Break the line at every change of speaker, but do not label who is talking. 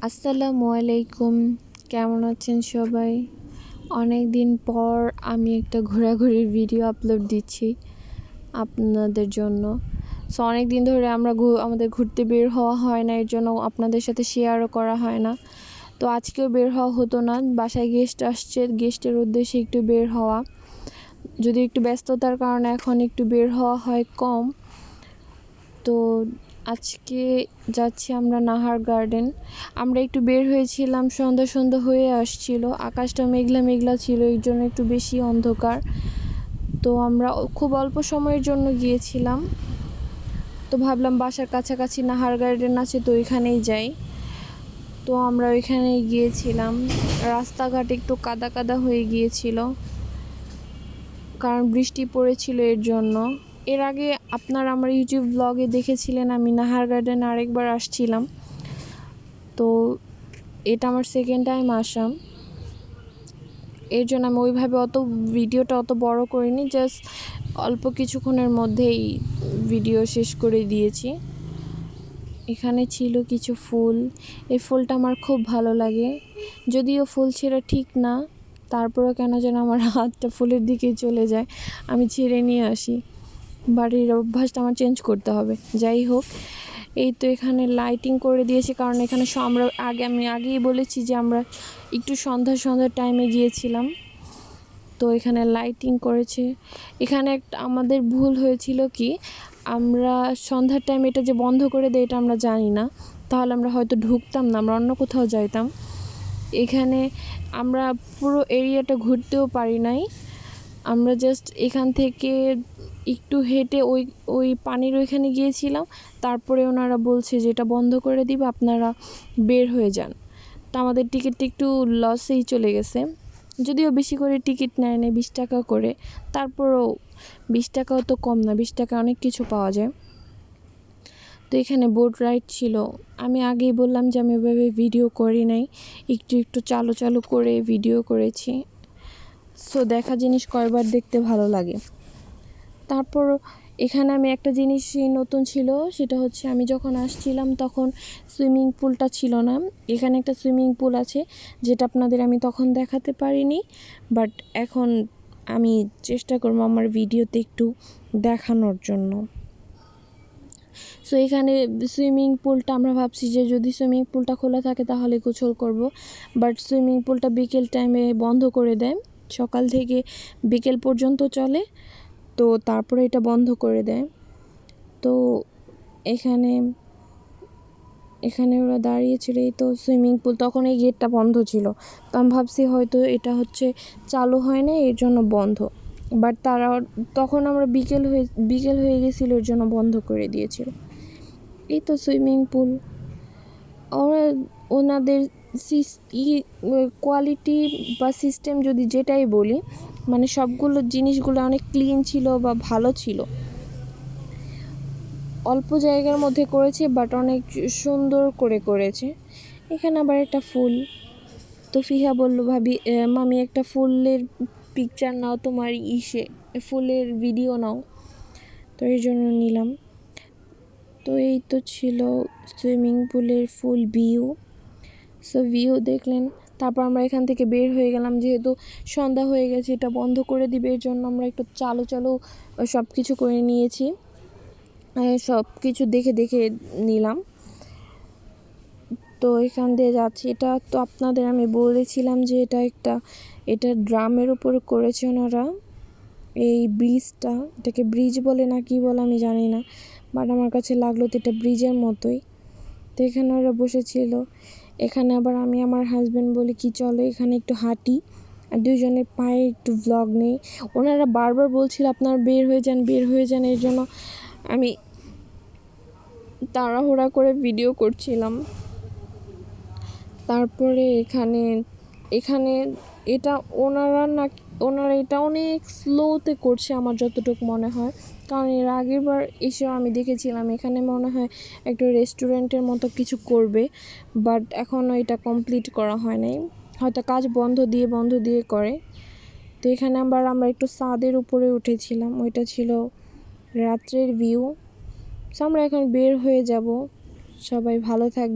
আসসালামু আলাইকুম, কেমন আছেন সবাই? অনেক দিন পর আমি একটা ঘোরাঘুরির ভিডিও আপলোড দিচ্ছি আপনাদের জন্য। অনেক দিন ধরে আমাদের ঘুরতে বের হওয়া হয় না, এর জন্য আপনাদের সাথে শেয়ারও করা হয় না। তো আজকেও বের হওয়া হতো না, বাসায় গেস্ট আসছে, গেস্টের উদ্দেশ্যে একটু বের হওয়া। যদি একটু ব্যস্ততার কারণে এখন একটু বের হওয়া হয় কম। তো আজকে যাচ্ছি আমরা নাহার গার্ডেন। আমরা একটু বের হয়েছিলাম, সন্ধ্যা হয়ে আসছিল, আকাশটা মেঘলা মেঘলা ছিল, এর জন্য একটু বেশি অন্ধকার। তো আমরা খুব অল্প সময়ের জন্য গিয়েছিলাম। তো ভাবলাম বাসার কাছাকাছি নাহার গার্ডেন আছে, তো ওইখানেই যাই। তো আমরা ওইখানেই গিয়েছিলাম। রাস্তাঘাট একটু কাদা কাদা হয়ে গিয়েছিল, কারণ বৃষ্টি পড়েছিল এর জন্য। এর আগে আপনারা আমার ইউটিউব ব্লগে দেখেছিলেন আমি নাহার গার্ডেন আরেকবার আসছিলাম। তো এটা আমার সেকেন্ড টাইম আসাম, এর জন্য আমি ওইভাবে ভিডিওটা অত বড় করিনি, জাস্ট অল্প কিছুক্ষণের মধ্যেই ভিডিও শেষ করে দিয়েছি। এখানে ছিল কিছু ফুল, এই ফুলটা আমার খুব ভালো লাগে, যদিও ফুল ছেঁড়া ঠিক না, তারপরেও কেন যেন আমার হাতটা ফুলের দিকে চলে যায়, আমি ছেড়ে নিয়ে আসি। বাড়ির অভ্যাসটা আমার চেঞ্জ করতে হবে। যাই হোক, এই তো এখানে লাইটিং করে দিয়েছে, কারণ এখানে আমি আগেই বলেছি যে আমরা একটু সন্ধ্যার টাইমে গিয়েছিলাম। তো এখানে লাইটিং করেছে। এখানে আমাদের ভুল হয়েছিল কি, আমরা সন্ধ্যার টাইমে এটা যে বন্ধ করে দেয় এটা আমরা জানি না, তাহলে আমরা হয়তো ঢুকতাম না, আমরা অন্য কোথাও যাইতাম। এখানে আমরা পুরো এরিয়াটা ঘুরতেও পারি নাই, আমরা জাস্ট এখান থেকে একটু হেঁটে ওই পানির ওইখানে গিয়েছিলাম। তারপরে ওনারা বলছে যে এটা বন্ধ করে দিবে, আপনারা বের হয়ে যান। তো আমাদের টিকিটটা একটু লসেই চলে গেছে, যদিও বেশি করে টিকিট নেয় না, 20 টাকা করে। তারপরও 20 টাকাও তো কম না, 20 টাকা অনেক কিছু পাওয়া যায়। তো এখানে বোট রাইড ছিল। আমি আগেই বললাম যে আমি ওইভাবে ভিডিও করি নাই, একটু চালু করে ভিডিও করেছি। সো দেখা জিনিস কয়বার দেখতে ভালো লাগে। তারপর এখানে আমি একটা জিনিসই নতুন ছিল, সেটা হচ্ছে আমি যখন আসছিলাম তখন সুইমিং পুলটা ছিল না। এখানে একটা সুইমিং পুল আছে, যেটা আপনাদের আমি তখন দেখাতে পারিনি, বাট এখন আমি চেষ্টা করবো আমার ভিডিওতে একটু দেখানোর জন্য। সো এখানে সুইমিং পুলটা আমরা ভাবছি যে যদি সুইমিং পুলটা খোলা থাকে তাহলে গোসল করব, বাট সুইমিং পুলটা বিকেল টাইমে বন্ধ করে দেয়, সকাল থেকে বিকেল পর্যন্ত চলে, তো তারপরে এটা বন্ধ করে দেয়। তো এখানে ওরা দাঁড়িয়েছিল, এই তো সুইমিং পুল, তখন এই গেটটা বন্ধ ছিল। তো আমি ভাবছি হয়তো এটা হচ্ছে চালু হয় না, এর জন্য বন্ধ, বাট তখন আমরা বিকেল হয়ে গেছিলো, এর জন্য বন্ধ করে দিয়েছিল। এই তো সুইমিং পুল। ওনাদের কোয়ালিটি বা সিস্টেম যদি যেটাই বলি, মানে সবগুলো জিনিসগুলো অনেক ক্লিন ছিল বা ভালো ছিল। অল্প জায়গার মধ্যে করেছে, বাট অনেক সুন্দর করে করেছে। এখানে আবার একটা ফুল। তো ফিহা বলল, ভাবি মামি একটা ফুলের পিকচার নাও, তোমার ফুলের ভিডিও নাও। তো এই জন্য নিলাম। তো এই তো ছিল সুইমিং পুলের ফুল ভিউ। সো ভিউ দেখলেন, তারপর আমরা এখান থেকে বের হয়ে গেলাম, যেহেতু সন্ধ্যা হয়ে গেছে, এটা বন্ধ করে দিবে, এর জন্য আমরা একটু চালু সব কিছু করে নিয়েছি, সব কিছু দেখে নিলাম। তো এখান দিয়ে যাচ্ছি। এটা তো আপনাদের আমি বলেছিলাম যে এটা ড্রামের উপরে করেছে ওনারা, এই ব্রিজটা, এটাকে ব্রিজ বলে না কি বলে আমি জানি না, বাট আমার কাছে লাগলো তো এটা ব্রিজের মতোই। তো এখানে ওরা বসেছিল। এখানে আবার আমি আমার হাজব্যান্ড বলি কি চলো এখানে একটু হাঁটি, আর দুইজনের পায়ে একটু ভ্লগ নেই। ওনারা বারবার বলছিল আপনারা বের হয়ে যান, এর জন্য আমি তাড়াহুড়া করে ভিডিও করছিলাম। তারপরে এখানে এটা ওনারা এটা অনেক স্লোতে করছে আমার যতটুকু মনে হয়, কারণ এর আগের বার এসেও আমি দেখেছিলাম এখানে মনে হয় একটা রেস্টুরেন্টের মতো কিছু করবে, বাট এখনও এটা কমপ্লিট করা হয় নাই, হয়তো কাজ বন্ধ দিয়ে করে। তো এখানে আবার আমরা একটু ছাদের উপরে উঠেছিলাম, ওইটা ছিল রাত্রের ভিউ। আমরা এখন বের হয়ে যাব, সবাই ভালো থাকবে।